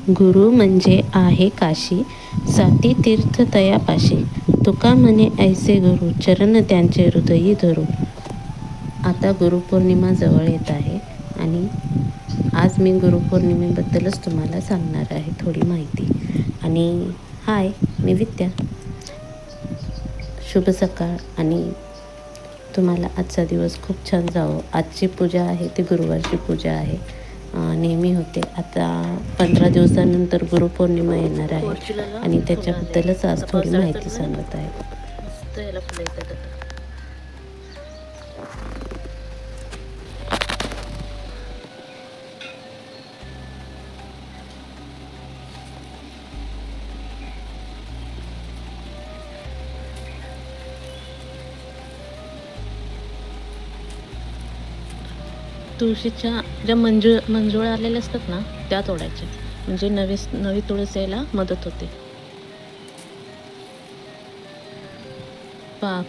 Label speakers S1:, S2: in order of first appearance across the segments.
S1: गुरु म्हणजे आहे काशी, साती तीर्थ तयापाशी. तुका म्हणे ऐसे गुरु, चरण त्यांचे हृदयी धरू. आता गुरुपौर्णिमा जवळ येत आहे आणि आज मी गुरुपौर्णिमेबद्दलच तुम्हाला सांगणार आहे थोडी माहिती. आणि हाय, मी विद्या. शुभ सकाळ आणि तुम्हाला आजचा दिवस खूप छान जावो. आजची पूजा आहे ती गुरुवारची पूजा आहे. नेहमी होते. आता 15 दिवसानंतर गुरुपौर्णिमा येणार आहे आणि त्याच्याबद्दलच आज थोडी माहिती सांगत आहे.
S2: तुळशीच्या ज्या मंजुळा आलेल्या असतात ना, त्या तोडायच्या, म्हणजे नवी तुळस यायला मदत होते.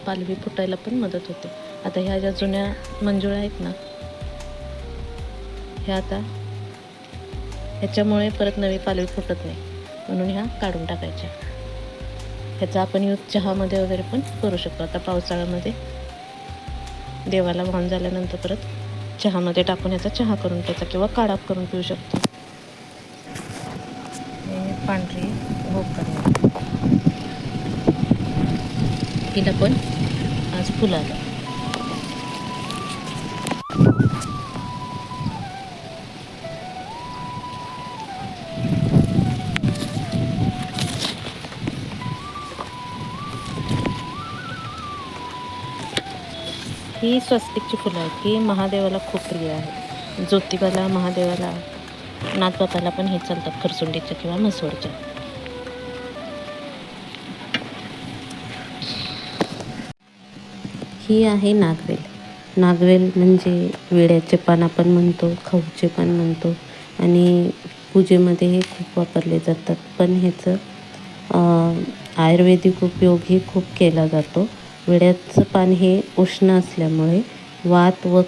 S2: पालवी फुटायला पण मदत होते. आता ह्या ज्या जुन्या मंजुळा आहेत ना, ह्या आता ह्याच्यामुळे परत नवी पालवी फुटत नाही, म्हणून ह्या काढून टाकायच्या. ह्याचा आपण यूज चहामध्ये वगैरे पण करू शकतो. आता पावसाळ्यामध्ये देवाला वाहून झाल्यानंतर परत चहामध्ये टाकून ह्याचा चहा करून प्यायचा किंवा काढा करून पिऊ शकतो. हे पांढरी भोकड, हिला पण आज फुलं आलं. ही स्वस्तिकची फुलं आहेत. ही महादेवाला खूप प्रिय आहे. ज्योतिबाला, महादेवाला, नागबाबाला पण हे चालतात, खरसुंडीच्या किंवा म्हसवडच्या.
S1: ही आहे नागवेल. नागवेल म्हणजे विड्याचे पान आपण म्हणतो, खाऊचे पान म्हणतो आणि पूजेमध्ये हे खूप वापरले जातात. पण ह्याचं आयुर्वेदिक उपयोगही खूप केला जातो. विड्याचं पान हे उष्ण असल्यामुळे वात व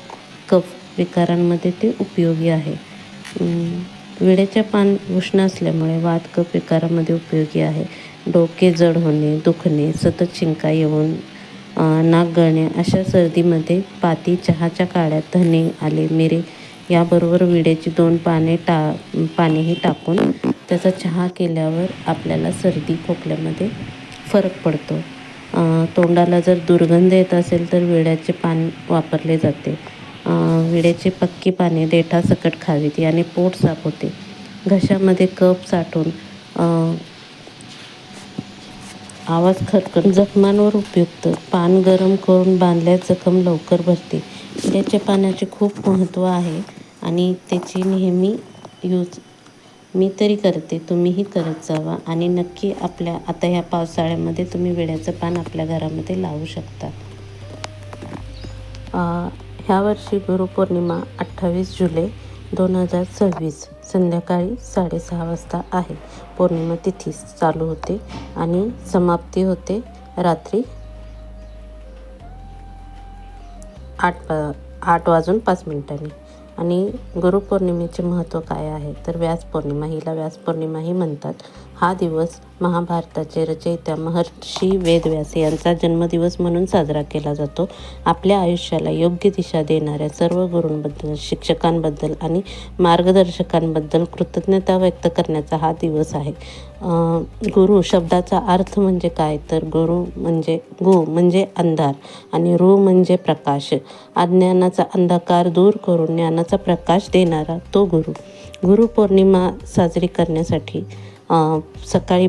S1: कफ विकारांमध्ये ते उपयोगी आहे. विड्याचे पान उष्ण असल्यामुळे वात कफ विकारामध्ये उपयोगी आहे. डोके जड होणे, दुखणे, सतत शिंका येऊन नाक गळणे अशा सर्दीमध्ये पाती, चहाच्या काड्या, धने, आले, मिरे याबरोबर विड्याची 2 पानेही टाकून त्याचा चहा केल्यावर आपल्याला सर्दी खोकल्यामध्ये फरक पडतो. तोंडाला जर दुर्गंध येत असेल तर विड्याचे पान वापरले जाते. विड्याची पक्की पाने देठासकट खावीत, याने पोट साफ होते. घशामध्ये कफ साठून आवाज खरखर, जखमांवर उपयुक्त. पान गरम करून बांधल्यास जखम लवकर भरते. विड्याच्या पानाचे खूप महत्त्व आहे आणि त्याची नेहमी यूज मी तरी करते, तुम्हीही करत जावा. आणि नक्की आता ह्या पावसाळ्यामध्ये तुम्ही विड्याचं पान आपल्या घरामध्ये लावू शकता. ह्या वर्षी गुरुपौर्णिमा 28 जुलै 2026 संध्याकाळी 6:30 वाजता आहे. पौर्णिमा तिथी चालू होते आणि समाप्ती होते रात्री 8 वाजून 5 मिनिटांनी. आणि गुरुपौर्णिमेचे महत्त्व काय आहे तर व्यास पौर्णिमा, हिला व्यास पौर्णिमाही म्हणतात. हा दिवस महाभारताचे रचयिता महर्षी वेदव्यास यांचा जन्मदिवस म्हणून साजरा केला जातो. आपल्या आयुष्याला योग्य दिशा देणाऱ्या सर्व गुरूंबद्दल, शिक्षकांबद्दल आणि मार्गदर्शकांबद्दल कृतज्ञता व्यक्त करण्याचा हा दिवस आहे. गुरु शब्दाचा अर्थ म्हणजे काय तर गु म्हणजे अंधार आणि रू म्हणजे प्रकाश. अज्ञानाचा अंधकार दूर करून ज्ञानाचा प्रकाश देणारा तो गुरु. गुरुपौर्णिमा साजरी करण्यासाठी सकाळी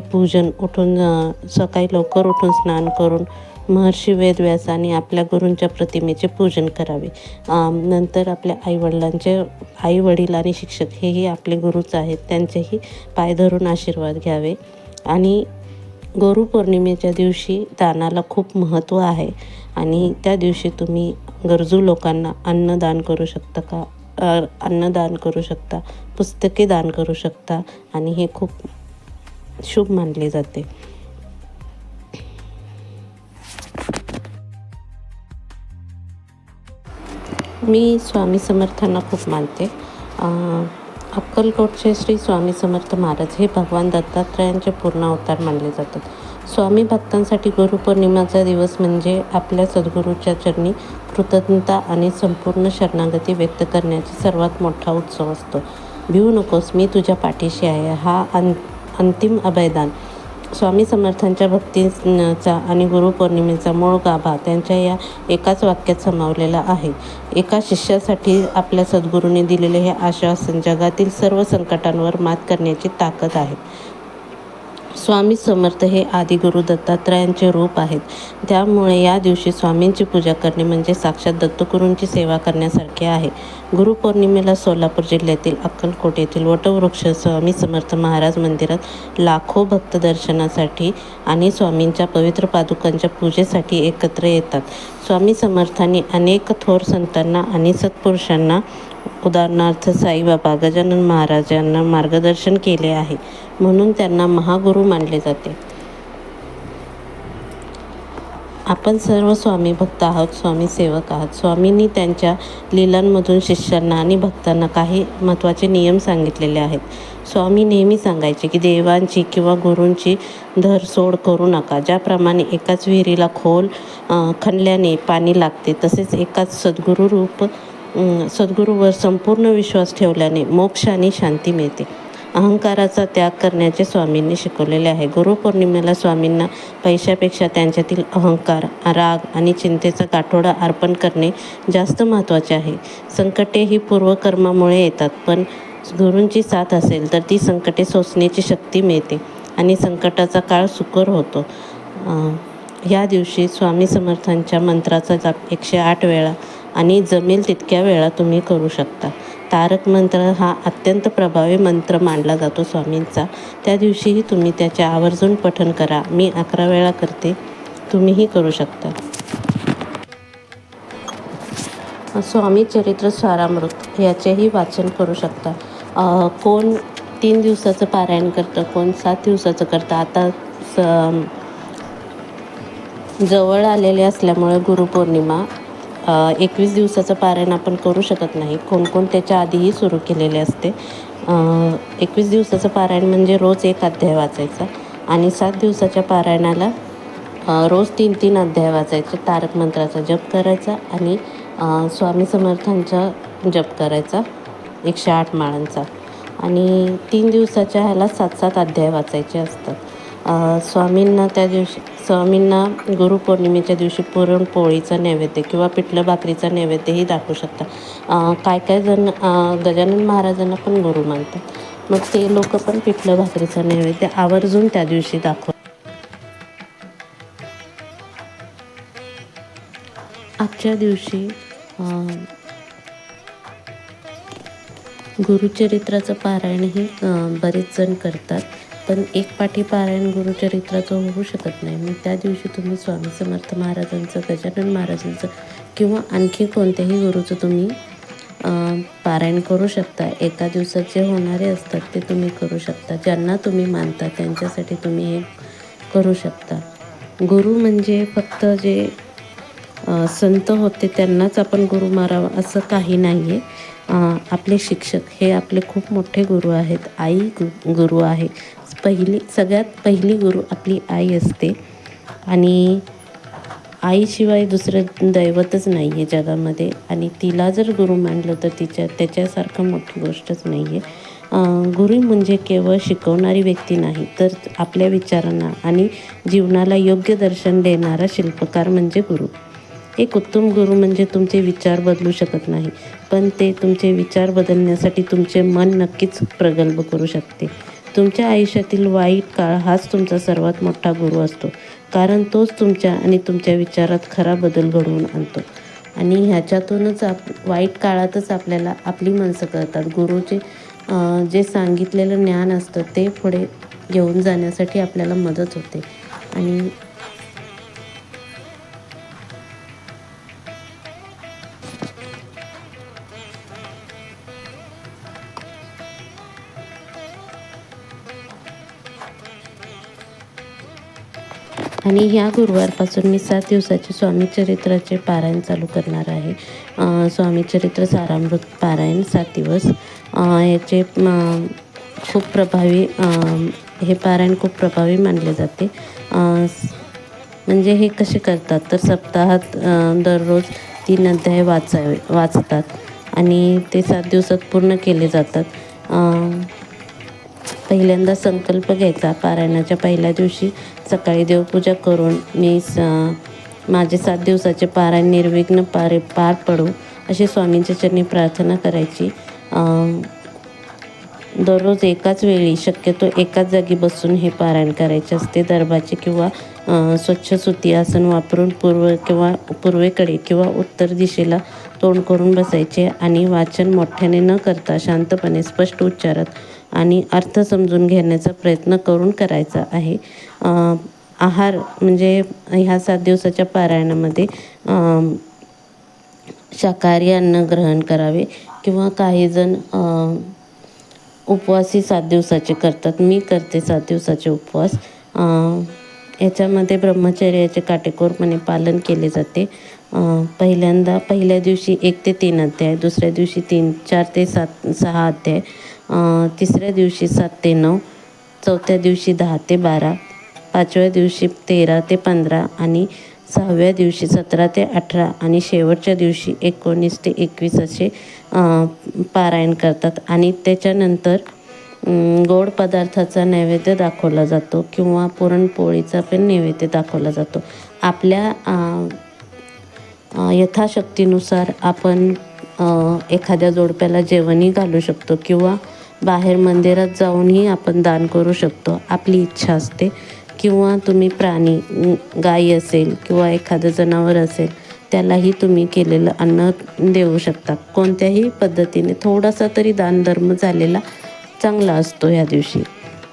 S1: सकाळी लवकर उठून स्नान करून महर्षी वेदव्यासाने आपल्या गुरूंच्या प्रतिमेचे पूजन करावे. नंतर आपल्या आई वडील आणि शिक्षक हेही आपले गुरुच आहेत, त्यांचेही पाय धरून आशीर्वाद घ्यावे. आणि गुरुपौर्णिमेच्या दिवशी दानाला खूप महत्त्व आहे आणि त्या दिवशी तुम्ही गरजू लोकांना अन्नदान करू शकता, पुस्तके दान करू शकता आणि हे खूप शुभ मानले जाते. मी स्वामी समर्थांना खूप मानते. अक्कलकोटचे श्री स्वामी समर्थ महाराज हे भगवान दत्तात्रयांचे पूर्ण अवतार मानले जातात. स्वामी भक्तांसाठी गुरुपौर्णिमाचा दिवस म्हणजे आपल्या सद्गुरूच्या चरणी कृतज्ञता आणि संपूर्ण शरणागती व्यक्त करण्याचा सर्वात मोठा उत्सव असतो. भिवू नकोस, मी तुझ्या पाठीशी आहे हा अंतिम अभयदान. स्वामी समर्थांच्या भक्तीचा आणि गुरुपौर्णिमेचा मूळ गाभा त्यांच्या या एकाच वाक्यात सामावलेला आहे. एका शिष्यासाठी आपल्या सद्गुरूंनी दिलेले हे आश्वासन जगातील सर्व संकटांवर मात करण्याची ताकद आहे. स्वामी समर्थ हे आदिगुरु दत्तात्रयांचे रूप आहेत. त्यामुळे या दिवशी स्वामींची पूजा करणे म्हणजे साक्षात दत्तगुरूंची सेवा करण्यासारखे आहे. गुरुपौर्णिमेला सोलापूर जिल्ह्यातील अक्कलकोट येथील वटवृक्ष स्वामी समर्थ महाराज मंदिरात लाखो भक्त दर्शनासाठी आणि स्वामींच्या पवित्र पादुकांच्या पूजेसाठी एकत्र येतात. स्वामी समर्थांनी अनेक थोर संतांना आणि सत्पुरुषांना उदाहरणार्थ साईबाबा, गजानन महाराजांना मार्गदर्शन केले आहे, म्हणून त्यांना महागुरू मानले जाते. आपण सर्व स्वामी भक्त आहोत, स्वामी सेवक आहात. स्वामींनी त्यांच्या लीलांमधून शिष्यांना आणि भक्तांना काही महत्त्वाचे नियम सांगितलेले आहेत. स्वामी नेहमी सांगायचे की देवांची किंवा गुरूंची धरसोड करू नका. ज्याप्रमाणे एकाच विहिरीला खोल खणल्याने पाणी लागते, तसेच एकाच सद्गुरूवर संपूर्ण विश्वास ठेवल्याने मोक्ष आणि शांती मिळते. अहंकाराचा त्याग करण्याचे स्वामींनी शिकवलेले आहे. गुरुपौर्णिमेला स्वामींना पैशापेक्षा त्यांच्यातील अहंकार, राग आणि चिंतेचा गाठोडा अर्पण करणे जास्त महत्त्वाचे आहे. संकटे ही पूर्वकर्मामुळे येतात, पण गुरूंची साथ असेल तर ती संकटे सोसण्याची शक्ती मिळते आणि संकटाचा काळ सुकर होतो. या दिवशी स्वामी समर्थांच्या मंत्राचा जाप 108 वेळा आणि जमेल तितक्या वेळा तुम्ही करू शकता. तारक मंत्र हा अत्यंत प्रभावी मंत्र मानला जातो स्वामींचा. त्या दिवशीही तुम्ही त्याचे आवर्जून पठण करा. मी 11 वेळा करते, तुम्हीही करू शकता. स्वामी चरित्र सारामृत याचेही वाचन करू शकता. कोण 3 दिवसाचं पारायण करतं, कोण 7 दिवसाचं करतं. आता जवळ आलेले असल्यामुळे गुरुपौर्णिमा 21 दिवसाचं पारायण आपण करू शकत नाही. कोण त्याच्या आधीही सुरू केलेले असते. 21 दिवसाचं पारायण म्हणजे रोज 1 अध्याय वाचायचा आणि 7 दिवसाच्या पारायणाला रोज 3 अध्याय वाचायचे. तारक मंत्राचा जप करायचा आणि स्वामी समर्थांचा जप करायचा 108 माळांचा आणि 3 दिवसाच्या ह्याला 7 अध्याय वाचायचे असतात. स्वामींना गुरुपौर्णिमेच्या दिवशी पुरणपोळीचा नैवेद्य किंवा पिठलं भाकरीचा नैवेद्यही दाखवू शकता. काय जण गजानन महाराजांना पण गुरु मानतात, मग ते लोक पण पिठलं भाकरीचा नैवेद्य आवर्जून त्या दिवशी दाखवतात. आजच्या दिवशी गुरुचरित्राचं पारायणही बरेच जण करतात, पण एकपाठी पारायण गुरुचरित्राचं होऊ शकत नाही. मग त्या दिवशी तुम्ही स्वामी समर्थ महाराजांचं, गजानन महाराजांचं किंवा आणखी कोणत्याही गुरुचं तुम्ही पारायण करू शकता. एका दिवसात जे होणारे असतात ते तुम्ही करू शकता. ज्यांना तुम्ही मानता त्यांच्यासाठी तुम्ही हे करू शकता. गुरु म्हणजे फक्त जे संत होते त्यांनाच आपण गुरु मारावं असं काही नाही आहे. आपले शिक्षक हे आपले खूप मोठे गुरु आहेत. आई गुरु आहे. सगळ्यात पहिली गुरु आपली आई असते आणि आईशिवाय दुसरं दैवतच नाही आहे जगामध्ये आणि तिला जर गुरु मानलं तर त्याच्यासारखं मोठी गोष्टच नाही आहे. गुरु म्हणजे केवळ शिकवणारी व्यक्ती नाही, तर आपल्या विचारांना आणि जीवनाला योग्य दर्शन देणारा शिल्पकार म्हणजे गुरु. एक उत्तम गुरु म्हणजे तुमचे विचार बदलू शकत नाही, पण ते तुमचे विचार बदलण्यासाठी तुमचे मन नक्कीच प्रगल्भ करू शकते. तुमच्या आयुष्यातील वाईट काळ हाच तुमचा सर्वात मोठा गुरु असतो, कारण तोच तुमच्या आणि तुमच्या विचारात खरा बदल घडवून आणतो आणि ह्याच्यातूनच वाईट काळातच आपल्याला आपली माणसं कळतात. गुरुचे जे सांगितलेलं ज्ञान असतं ते पुढे घेऊन जाण्यासाठी आपल्याला मदत होते. आणि ह्या गुरुवारपासून मी 7 दिवसाचे स्वामी चरित्राचे पारायण चालू करणार आहे. स्वामी चरित्र सारामृत पारायण 7 दिवस. याचे खूप प्रभावी हे पारायण खूप प्रभावी मानले जाते. म्हणजे हे कसे करतात तर सप्ताहात दररोज 3 अध्याय वाचतात आणि ते 7 दिवसात पूर्ण केले जातात. पहिल्यांदा संकल्प घ्यायचा. पारायणाच्या पहिल्या दिवशी सकाळी देवपूजा करून मी माझे 7 दिवसाचे पारायण निर्विघ्न पार पडो अशी स्वामींच्या चरणी प्रार्थना करायची. दररोज एकाच वेळी शक्यतो एकाच जागी बसून हे पारायण करायचे असते. दर्भाचे किंवा स्वच्छ सुती आसन वापरून पूर्वेकडे किंवा उत्तर दिशेला तोंड करून बसायचे आणि वाचन मोठ्याने न करता शांतपणे स्पष्ट उच्चारात आणि अर्थ समजून घेण्याचा प्रयत्न करून करायचा आहे. आहार म्हणजे ह्या 7 दिवसाच्या पारायणामध्ये शाकाहारी अन्न ग्रहण करावे किंवा काहीजण उपवासही 7 दिवसाचे करतात. मी करते 7 दिवसाचे उपवास. याच्यामध्ये ब्रह्मचर्याचे काटेकोरपणे पालन केले जाते. पहिल्या दिवशी 1 ते 3 अध्याय, दुसऱ्या दिवशी 4 ते 6 अध्याय, तिसऱ्या दिवशी 7 ते 9, चौथ्या दिवशी 10 ते 12, 5व्या दिवशी 13 ते 15 आणि 6व्या दिवशी 17 ते 18 आणि शेवटच्या दिवशी 19 ते 21 असे पारायण करतात. आणि त्याच्यानंतर गोड पदार्थाचा नैवेद्य दाखवला जातो किंवा पुरणपोळीचा पण नैवेद्य दाखवला जातो. आपल्या यथाशक्तीनुसार आपण एखाद्या जोडप्याला जेवणही घालू शकतो किंवा बाहेर मंदिरात जाऊनही आपण दान करू शकतो. आपली इच्छा असते. किंवा तुम्ही प्राणी, गाई असेल किंवा एखादं जनावर असेल त्यालाही तुम्ही केलेलं अन्न देऊ शकता. कोणत्याही पद्धतीने थोडासा तरी दानधर्म झालेला चांगला असतो ह्या दिवशी,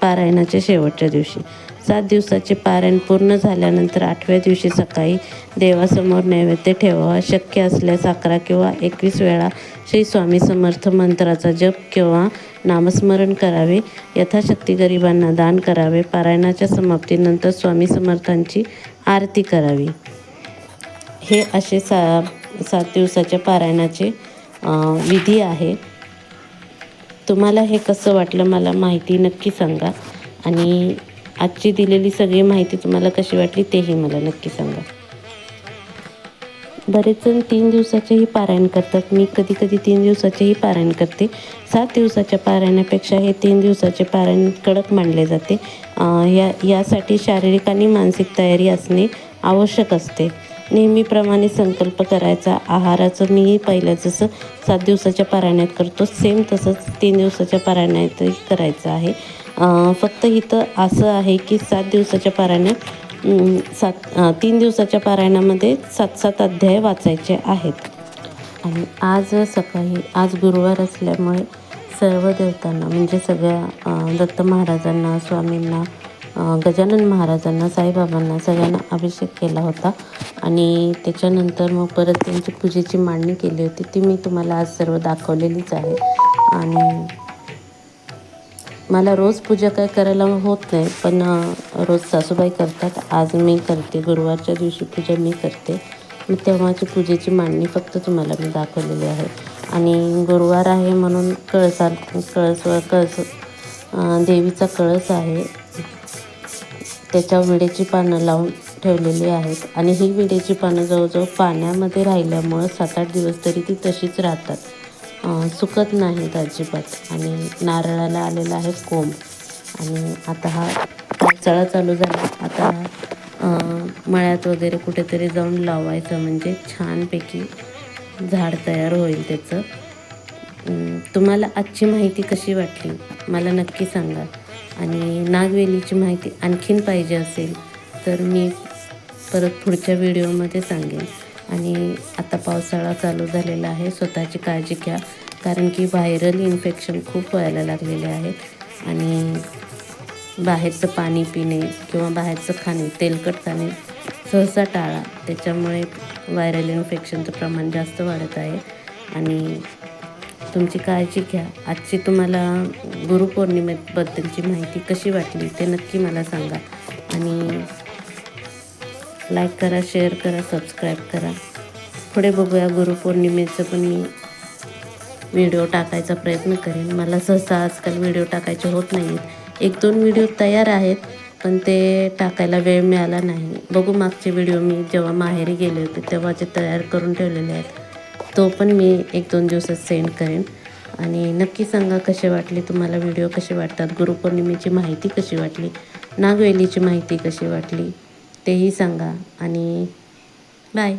S1: पारायणाच्या शेवटच्या दिवशी. 7 दिवसाचे पारायण पूर्ण झाल्यानंतर 8व्या दिवशी सकाळी देवासमोर नैवेद्य ठेवावा. शक्य असल्यास 11 किंवा 21 वेळा श्री स्वामी समर्थ मंत्राचा जप किंवा नामस्मरण करावे. यथाशक्ती गरिबांना दान करावे. पारायणाच्या समाप्तीनंतर स्वामी समर्थांची आरती करावी. हे असे 7 दिवसाच्या पारायणाचे विधी आहे. तुम्हाला हे कसं वाटलं मला माहिती नक्की सांगा आणि आजची दिलेली सगळी माहिती तुम्हाला कशी वाटली तेही मला नक्की सांगा. बरेच जण 3 दिवसाचेही पारायण करतात. मी कधी 3 दिवसाचेही पारायण करते. 7 दिवसाच्या पारायणापेक्षा हे 3 दिवसाचे पारायण कडक मानले जाते. यासाठी शारीरिक आणि मानसिक तयारी असणे आवश्यक असते. नेहमीप्रमाणे संकल्प करायचा. आहाराचं मी पहिलं जसं 7 दिवसाच्या पारायणात करतो सेम तसंच 3 दिवसाच्या पारायणातही करायचं आहे. फक्त इथं असं आहे की 7 दिवसाच्या पारायणात 3 दिवसाच्या पारायणामध्ये 7 अध्याय वाचायचे आहेत. आणि आज गुरुवार असल्यामुळे सर्व देवतांना म्हणजे सगळ्या दत्त महाराजांना, स्वामींना, गजानन महाराजांना, साईबाबांना सगळ्यांना अभिषेक केला होता. आणि त्याच्यानंतर मग परत त्यांची पूजेची मांडणी केली होती. ती मी तुम्हाला आज सर्व दाखवलेलीच आहे. आणि मला रोज पूजा काय करायला होत नाही, पण रोज सासूबाई करतात. आज मी करते. गुरुवारच्या दिवशी पूजा मी करते. मग तेव्हाची पूजेची मांडणी फक्त तुम्हाला मी दाखवलेली आहे. आणि गुरुवार आहे म्हणून देवीचा कळस आहे. त्याच्यावर विड्याची पानं लावून ठेवलेली आहेत. आणि ही विड्याची पानं जवळजवळ पाण्यामध्ये राहिल्यामुळं 7-8 दिवस तरी ती तशीच राहतात, सुकत नाहीत अजिबात. आणि नारळाला आलेला आहे कोंब. आणि आता हा पावसाळा चालू झाला. आता मळ्यात वगैरे कुठेतरी जाऊन लावायचं म्हणजे छानपैकी झाड तयार होईल त्याचं. तुम्हाला आजची माहिती कशी वाटली मला नक्की सांगा. आणि नागवेलीची माहिती आणखीन पाहिजे असेल तर मी परत पुढच्या व्हिडिओमध्ये सांगेन. आणि आता पावसाळा चालू झालेला आहे. स्वतःची काळजी घ्या, कारण की व्हायरल इन्फेक्शन खूप व्हायला लागलेले आहेत. आणि बाहेरचं पाणी पिणे किंवा बाहेरचं खाणे, तेलकट खाणे सहसा टाळा. त्याच्यामुळे व्हायरल इन्फेक्शनचं प्रमाण जास्त वाढत आहे. आणि तुमची काळजी घ्या. आजची तुम्हाला गुरुपौर्णिमेबद्दलची माहिती कशी वाटली ते नक्की मला सांगा. आणि लाईक करा, शेअर करा, सबस्क्राईब करा. पुढे बघूया गुरुपौर्णिमेचं पण मी व्हिडिओ टाकायचा प्रयत्न करेन. मला सहसा आजकाल व्हिडिओ टाकायचे होत नाही आहेत. 1-2 व्हिडिओ तयार आहेत, पण ते टाकायला वेळ मिळाला नाही. बघू मागचे व्हिडिओ मी जेव्हा माहेरी गेले होते तेव्हाचे तयार करून ठेवलेले आहेत. तो पण मी 1-2 दिवसात सेंड करेन. आणि नक्की सांगा कसे वाटले तुम्हाला व्हिडिओ, कसे वाटतात, गुरुपौर्णिमेची माहिती कशी वाटली, नागवेलीची माहिती कशी वाटली तेही सांगा. आणि बाय.